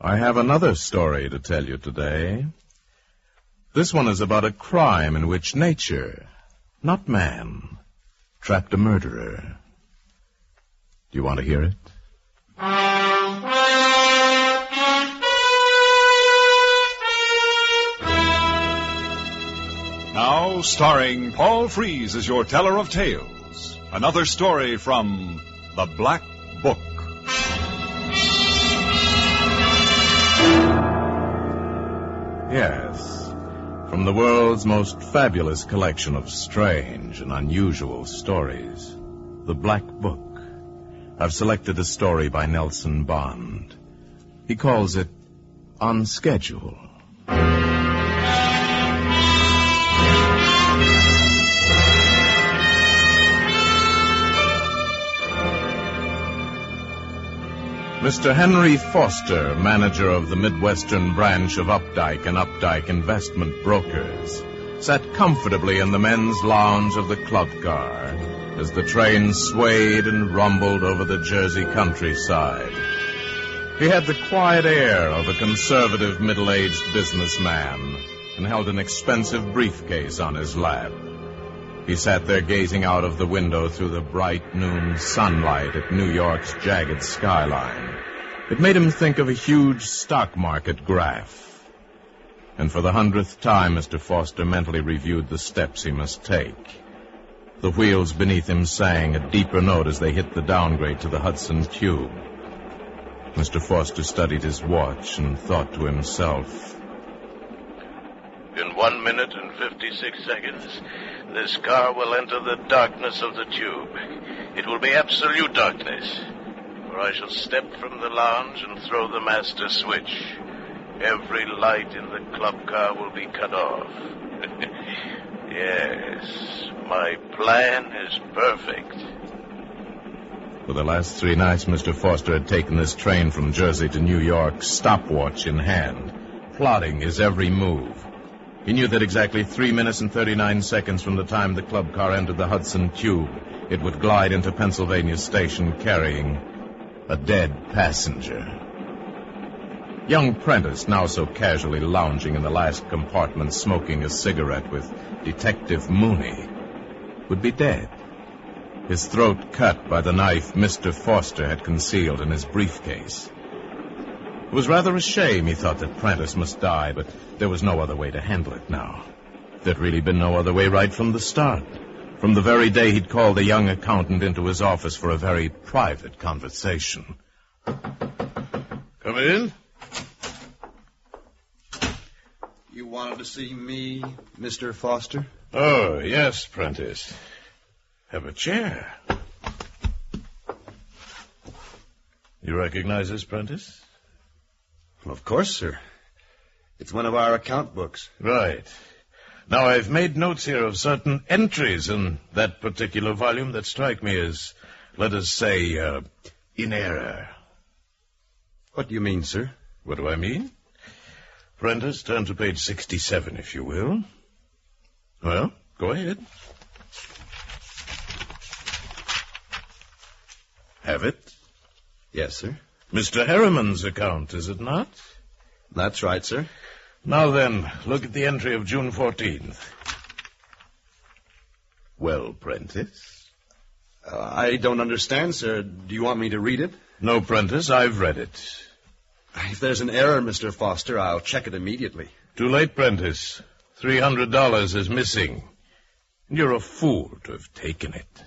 I have another story to tell you today. This one is about a crime in which nature, not man, trapped a murderer. Do you want to hear it? Now, starring Paul Frees as your teller of tales, another story from The Black Book. Yes, from the world's most fabulous collection of strange and unusual stories, The Black Book, I've selected a story by Nelson Bond. He calls it On Schedule. Mr. Henry Foster, manager of the Midwestern branch of Updike and Updike Investment Brokers, sat comfortably in the men's lounge of the club car as the train swayed and rumbled over the Jersey countryside. He had the quiet air of a conservative middle-aged businessman and held an expensive briefcase on his lap. He sat there gazing out of the window through the bright noon sunlight at New York's jagged skyline. It made him think of a huge stock market graph. And for the 100th time, Mr. Foster mentally reviewed the steps he must take. The wheels beneath him sang a deeper note as they hit the downgrade to the Hudson Tube. Mr. Foster studied his watch and thought to himself, "In 1 minute and 56 seconds, this car will enter the darkness of the tube. It will be absolute darkness, for I shall step from the lounge and throw the master switch. Every light in the club car will be cut off. Yes, my plan is perfect." For the last 3 nights, Mr. Foster had taken this train from Jersey to New York, stopwatch in hand, plotting his every move. He knew that exactly 3 minutes and 39 seconds from the time the club car entered the Hudson Tube, it would glide into Pennsylvania Station carrying a dead passenger. Young Prentice, now so casually lounging in the last compartment smoking a cigarette with Detective Mooney, would be dead. His throat cut by the knife Mr. Foster had concealed in his briefcase. It was rather a shame, he thought, that Prentice must die, but there was no other way to handle it now. There'd really been no other way right from the start. From the very day he'd called the young accountant into his office for a very private conversation. "Come in." You wanted to see me, Mr. Foster? "Oh, yes, Prentice. Have a chair." "You recognize this, Prentice?" Well, of course, sir. It's one of our account books. "Right. Now, I've made notes here of certain entries in that particular volume that strike me as, let us say, in error." What do you mean, sir? "What do I mean? Prentice, turn to page 67, if you will." "Well, go ahead." "Have it?" Yes, sir. "Mr. Harriman's account, is it not?" That's right, sir. "Now then, look at the entry of June 14th. Well, Prentice?" I don't understand, sir. Do you want me to read it? "No, Prentice, I've read it." If there's an error, Mr. Foster, I'll check it immediately. "Too late, Prentice. $300 is missing. You're a fool to have taken it."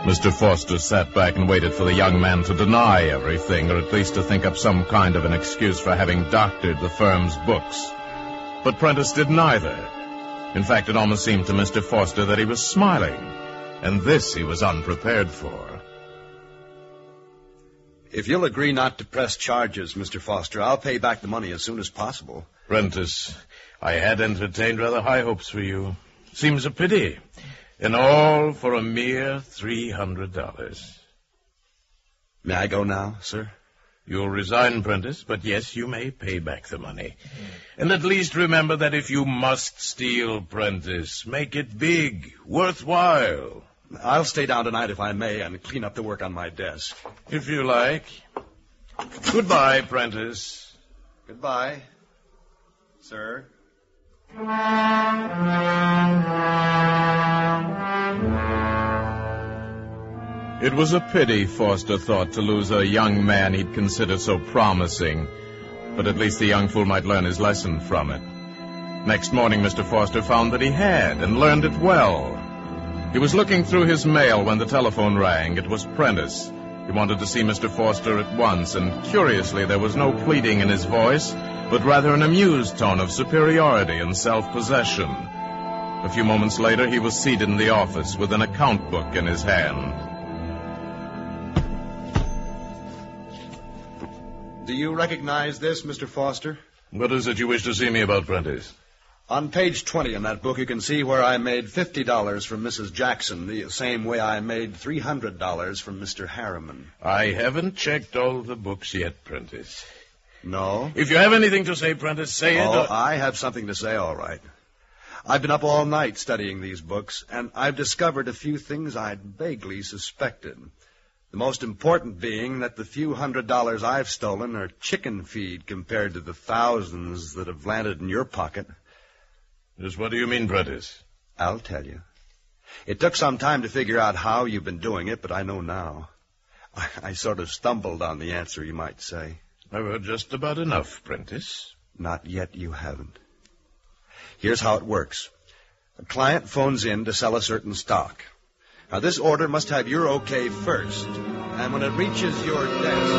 Mr. Foster sat back and waited for the young man to deny everything, or at least to think up some kind of an excuse for having doctored the firm's books. But Prentice did neither. In fact, it almost seemed to Mr. Foster that he was smiling, and this he was unprepared for. If you'll agree not to press charges, Mr. Foster, I'll pay back the money as soon as possible. "Prentice, I had entertained rather high hopes for you. Seems a pity. And all for a mere $300. May I go now, sir? You'll resign, Prentice, but yes, you may pay back the money. And at least remember that if you must steal, Prentice, make it big, worthwhile. I'll stay down tonight if I may and clean up the work on my desk. If you like. Goodbye, Prentice. Goodbye, sir. It was a pity, Foster thought, to lose a young man he'd considered so promising. But at least the young fool might learn his lesson from it. Next morning, Mr. Foster found that he had, and learned it well. He was looking through his mail when the telephone rang. It was Prentice. He wanted to see Mr. Foster at once, and curiously, there was no pleading in his voice, but rather an amused tone of superiority and self-possession. A few moments later, he was seated in the office with an account book in his hand. Do you recognize this, Mr. Foster? What is it you wish to see me about, Prentice? On page 20 in that book, you can see where I made $50 from Mrs. Jackson, the same way I made $300 from Mr. Harriman. I haven't checked all the books yet, Prentice. No? If you have anything to say, Prentice, say it. Oh, I have something to say, all right. I've been up all night studying these books, and I've discovered a few things I'd vaguely suspected. The most important being that the few $100s I've stolen are chicken feed compared to the thousands that have landed in your pocket. Just what do you mean, Prentice? I'll tell you. It took some time to figure out how you've been doing it, but I know now. I sort of stumbled on the answer, you might say. I've heard just about enough, Prentice. Not yet you haven't. Here's how it works. A client phones in to sell a certain stock. Now, this order must have your okay first. And when it reaches your desk...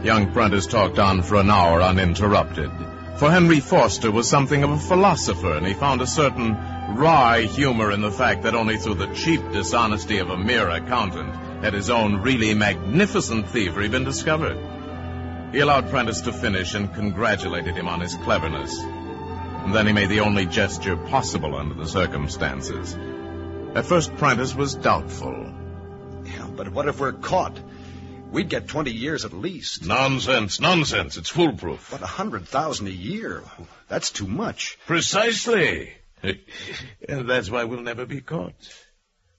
Young Prentice talked on for an hour uninterrupted. For Henry Foster was something of a philosopher, and he found a certain wry humor in the fact that only through the cheap dishonesty of a mere accountant had his own really magnificent thievery been discovered. He allowed Prentice to finish and congratulated him on his cleverness. And then he made the only gesture possible under the circumstances. At first, Prentice was doubtful. Yeah, but what if we're caught? We'd get 20 years at least. Nonsense. It's foolproof. But $100,000 a year? That's too much. Precisely. And that's why we'll never be caught.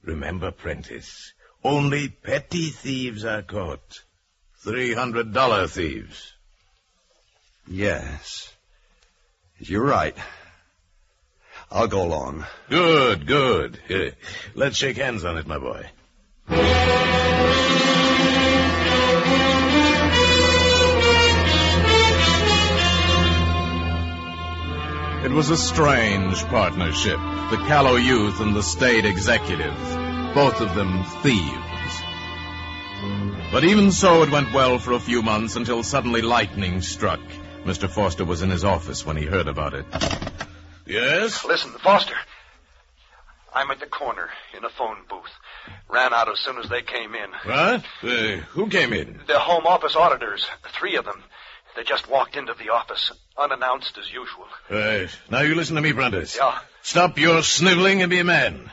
Remember, Prentice, only petty thieves are caught. $300 thieves. Yes. You're right. I'll go along. Good. Let's shake hands on it, my boy. It was a strange partnership. The callow youth and the staid executive, both of them thieves. But even so, it went well for a few months until suddenly lightning struck. Mr. Foster was in his office when he heard about it. Yes? Listen, Foster. I'm at the corner in a phone booth. Ran out as soon as they came in. What? Who came in? The home office auditors, 3 of them. They just walked into the office, unannounced as usual. Now you listen to me, Prentice. Yeah. Stop your sniveling and be a man.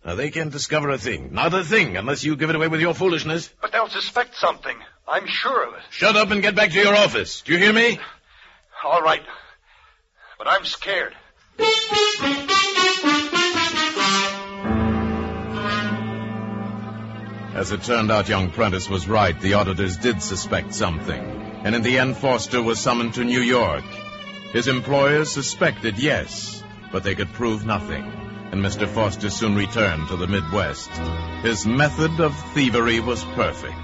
Now, they can't discover a thing. Not a thing, unless you give it away with your foolishness. But they'll suspect something. I'm sure of it. Shut up and get back to your office. Do you hear me? All right. But I'm scared. As it turned out, young Prentice was right. The auditors did suspect something. And in the end, Foster was summoned to New York. His employers suspected, yes, but they could prove nothing. And Mr. Foster soon returned to the Midwest. His method of thievery was perfect.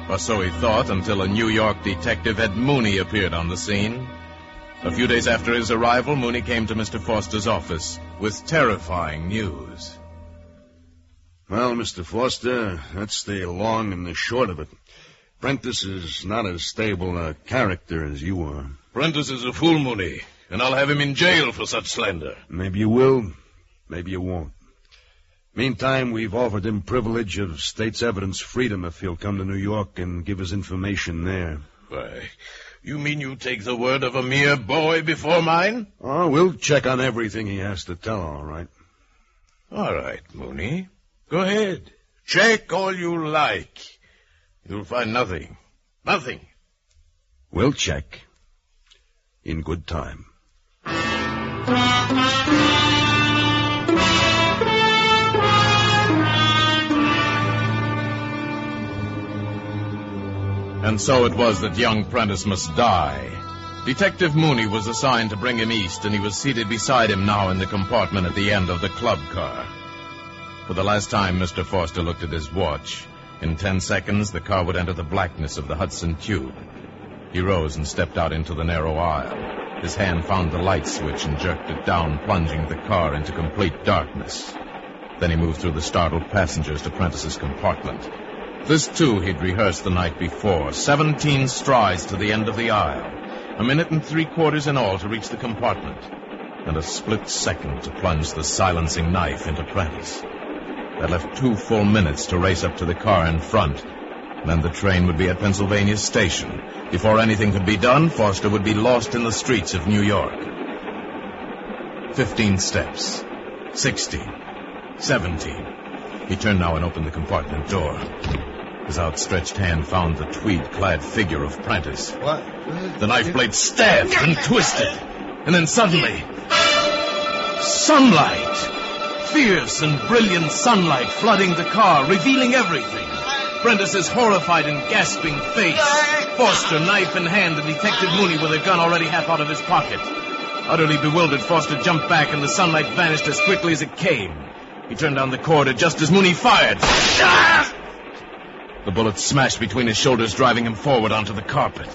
Or so he thought, until a New York detective, Ed Mooney, appeared on the scene. A few days after his arrival, Mooney came to Mr. Foster's office with terrifying news. Well, Mr. Foster, that's the long and the short of it. Prentice is not as stable a character as you are. Prentice is a fool, Mooney, and I'll have him in jail for such slander. Maybe you will, maybe you won't. Meantime, we've offered him privilege of state's evidence freedom if he'll come to New York and give us information there. Why, you mean you take the word of a mere boy before mine? Oh, we'll check on everything he has to tell, all right. All right, Mooney. Go ahead. Check all you like. You'll find nothing. Nothing. We'll check. In good time. And so it was that young Prentice must die. Detective Mooney was assigned to bring him east, and he was seated beside him now in the compartment at the end of the club car. For the last time, Mr. Foster looked at his watch. In 10 seconds, the car would enter the blackness of the Hudson Tube. He rose and stepped out into the narrow aisle. His hand found the light switch and jerked it down, plunging the car into complete darkness. Then he moved through the startled passengers to Prentice's compartment. This, too, he'd rehearsed the night before. 17 strides to the end of the aisle. 1 minute and 3/4 in all to reach the compartment. And a split second to plunge the silencing knife into Prentice. That left 2 full minutes to race up to the car in front. Then the train would be at Pennsylvania Station. Before anything could be done, Foster would be lost in the streets of New York. 15 steps. 16. 17. He turned now and opened the compartment door. His outstretched hand found the tweed-clad figure of Prentice. What? The knife blade stabbed and twisted. And then suddenly... sunlight! Fierce and brilliant sunlight flooding the car, revealing everything. Prentice's horrified and gasping face. Foster, knife in hand, and Detective Mooney with a gun already half out of his pocket. Utterly bewildered, Foster jumped back, and the sunlight vanished as quickly as it came. He turned down the corridor just as Mooney fired. The bullet smashed between his shoulders, driving him forward onto the carpet.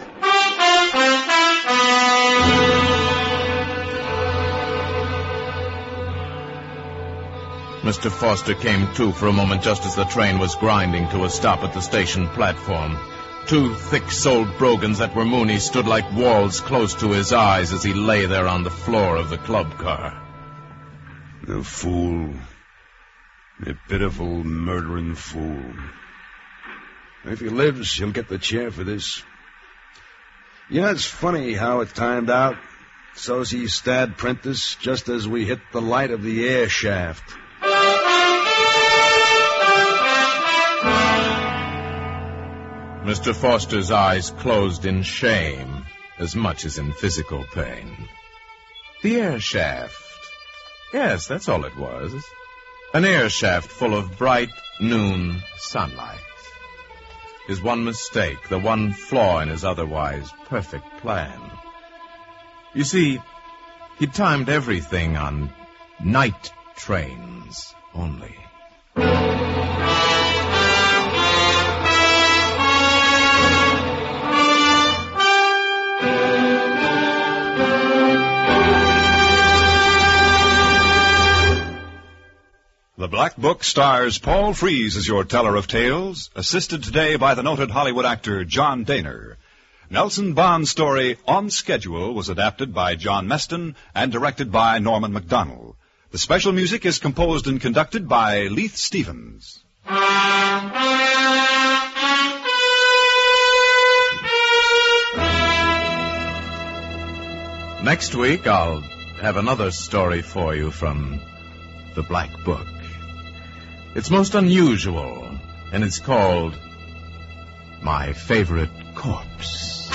Mr. Foster came to for a moment just as the train was grinding to a stop at the station platform. 2 thick-soled brogans that were Mooney stood like walls close to his eyes as he lay there on the floor of the club car. The fool. The pitiful, murdering fool. If he lives, he'll get the chair for this. You know, it's funny how it timed out. So's he stabbed Prentice just as we hit the light of the air shaft. Mr. Foster's eyes closed in shame as much as in physical pain. The air shaft. Yes, that's all it was. An air shaft full of bright noon sunlight. His one mistake, the one flaw in his otherwise perfect plan. You see, he timed everything on night trains only. The Black Book stars Paul Frees as your teller of tales, assisted today by the noted Hollywood actor John Daner. Nelson Bond's story, On Schedule, was adapted by John Meston and directed by Norman MacDonald. The special music is composed and conducted by Leith Stevens. Next week, I'll have another story for you from the Black Book. It's most unusual, and it's called My Favorite Corpse.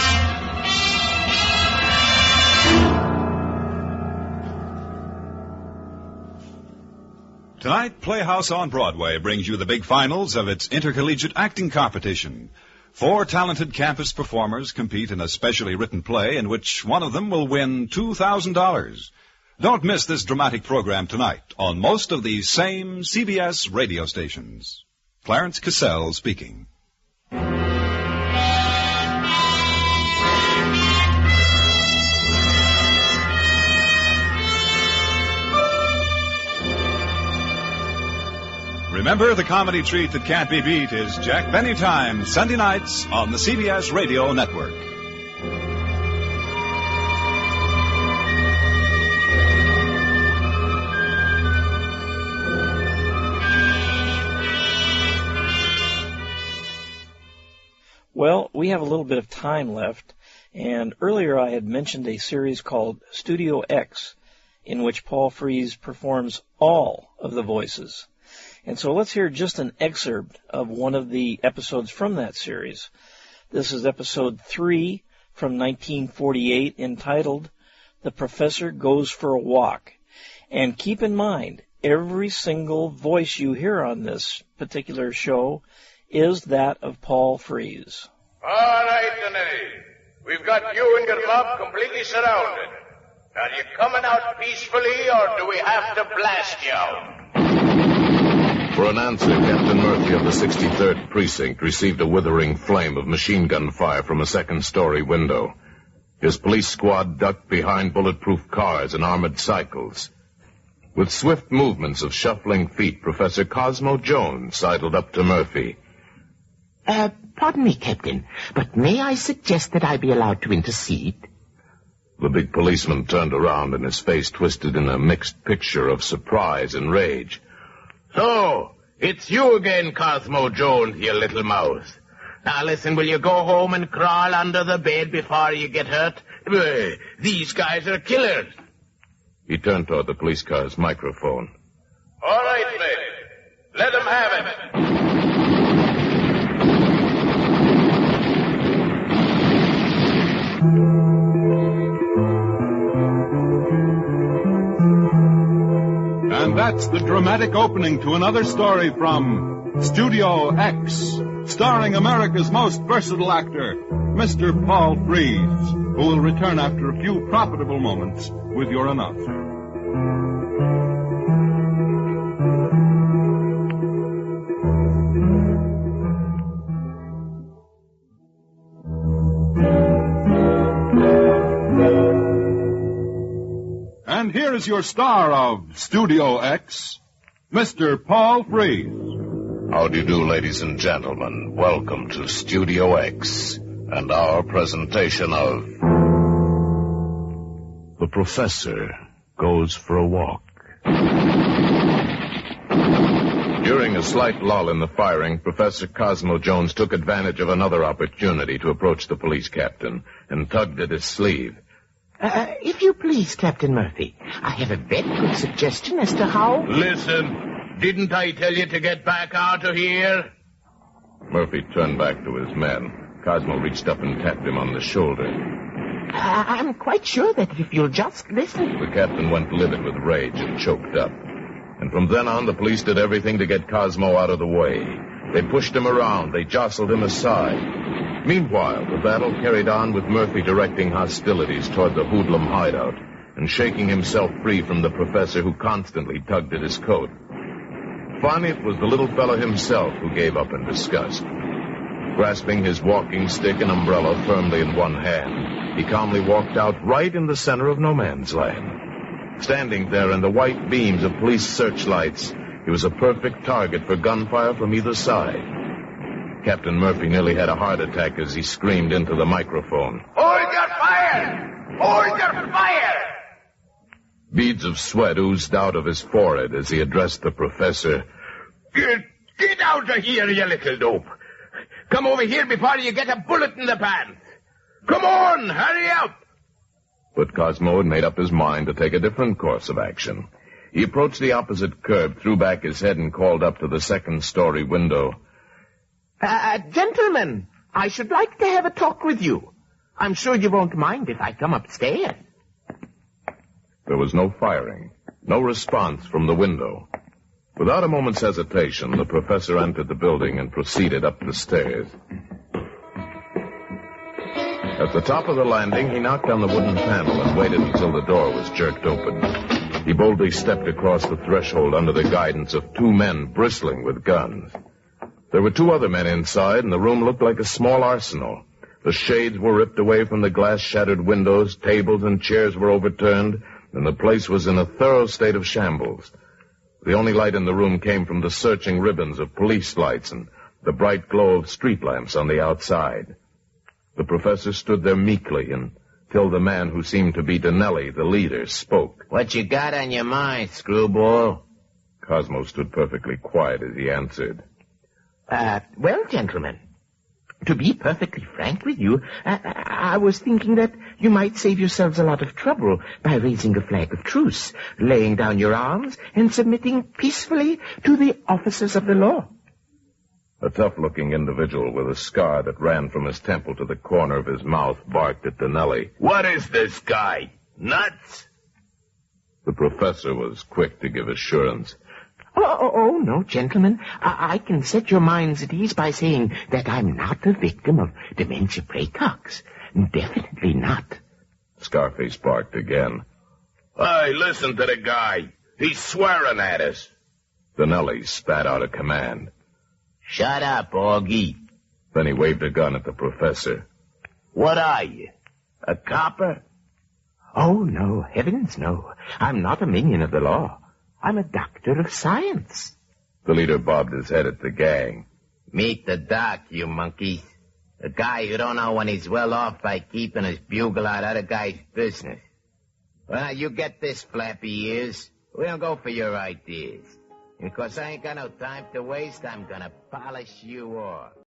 Tonight, Playhouse on Broadway brings you the big finals of its intercollegiate acting competition. 4 talented campus performers compete in a specially written play in which one of them will win $2,000. Don't miss this dramatic program tonight on most of these same CBS radio stations. Clarence Cassell speaking. Remember, the comedy treat that can't be beat is Jack Benny Time, Sunday nights on the CBS Radio Network. Well, we have a little bit of time left, and earlier I had mentioned a series called Studio X, in which Paul Frees performs all of the voices. And so let's hear just an excerpt of one of the episodes from that series. This is episode 3 from 1948, entitled The Professor Goes for a Walk. And keep in mind, every single voice you hear on this particular show is that of Paul Frees. All right, Danelli. We've got you and your mob completely surrounded. Are you coming out peacefully, or do we have to blast you out? For an answer, Captain Murphy of the 63rd Precinct received a withering flame of machine gun fire from a second-story window. His police squad ducked behind bulletproof cars and armored cycles. With swift movements of shuffling feet, Professor Cosmo Jones sidled up to Murphy. Pardon me, Captain, but may I suggest that I be allowed to intercede? The big policeman turned around and his face twisted in a mixed picture of surprise and rage. So, it's you again, Cosmo Jones, you little mouse. Now listen, will you go home and crawl under the bed before you get hurt? These guys are killers. He turned toward the police car's microphone. All right, mate. Let them have it. And that's the dramatic opening to another story from Studio X, starring America's most versatile actor, Mr. Paul Frees, who will return after a few profitable moments with your announcer. And here is your star of Studio X, Mr. Paul Frees. How do you do, ladies and gentlemen? Welcome to Studio X and our presentation of The Professor Goes for a Walk. During a slight lull in the firing, Professor Cosmo Jones took advantage of another opportunity to approach the police captain and tugged at his sleeve. If you please, Captain Murphy, I have a very good suggestion as to how... Listen, didn't I tell you to get back out of here? Murphy turned back to his men. Cosmo reached up and tapped him on the shoulder. I'm quite sure that if you'll just listen... The captain went livid with rage and choked up. And from then on, the police did everything to get Cosmo out of the way. They pushed him around. They jostled him aside. Meanwhile, the battle carried on with Murphy directing hostilities toward the hoodlum hideout and shaking himself free from the professor who constantly tugged at his coat. Finally, it was the little fellow himself who gave up in disgust. Grasping his walking stick and umbrella firmly in one hand, he calmly walked out right in the center of no man's land. Standing there in the white beams of police searchlights, he was a perfect target for gunfire from either side. Captain Murphy nearly had a heart attack as he screamed into the microphone. Hold your fire! Hold your fire! Beads of sweat oozed out of his forehead as he addressed the professor. Get out of here, you little dope. Come over here before you get a bullet in the pants. Come on, hurry up! But Cosmo had made up his mind to take a different course of action. He approached the opposite curb, threw back his head, and called up to the second-story window. Gentlemen, I should like to have a talk with you. I'm sure you won't mind if I come upstairs. There was no firing, no response from the window. Without a moment's hesitation, the professor entered the building and proceeded up the stairs. At the top of the landing, he knocked on the wooden panel and waited until the door was jerked open. He boldly stepped across the threshold under the guidance of two men bristling with guns. There were two other men inside, and the room looked like a small arsenal. The shades were ripped away from the glass-shattered windows, tables and chairs were overturned, and the place was in a thorough state of shambles. The only light in the room came from the searching ribbons of police lights and the bright glow of street lamps on the outside. The professor stood there meekly until the man who seemed to be Danelli, the leader, spoke. What you got on your mind, screwball? Cosmo stood perfectly quiet as he answered. Well, gentlemen, to be perfectly frank with you, I was thinking that you might save yourselves a lot of trouble by raising a flag of truce, laying down your arms, and submitting peacefully to the officers of the law. A tough-looking individual with a scar that ran from his temple to the corner of his mouth barked at Danelli. What is this guy? Nuts? The professor was quick to give assurance. Oh, no, gentlemen. I can set your minds at ease by saying that I'm not a victim of dementia praecox. Definitely not. Scarface barked again. Hey, listen to the guy. He's swearing at us. Benelli spat out a command. Shut up, Augie. Then he waved a gun at the professor. What are you? A copper? Oh, no, heavens no. I'm not a minion of the law. I'm a doctor of science. The leader bobbed his head at the gang. Meet the doc, you monkeys. A guy who don't know when he's well off by keeping his bugle out other guys' business. Well, you get this, flappy ears. We don't go for your ideas. Because I ain't got no time to waste, I'm gonna polish you off.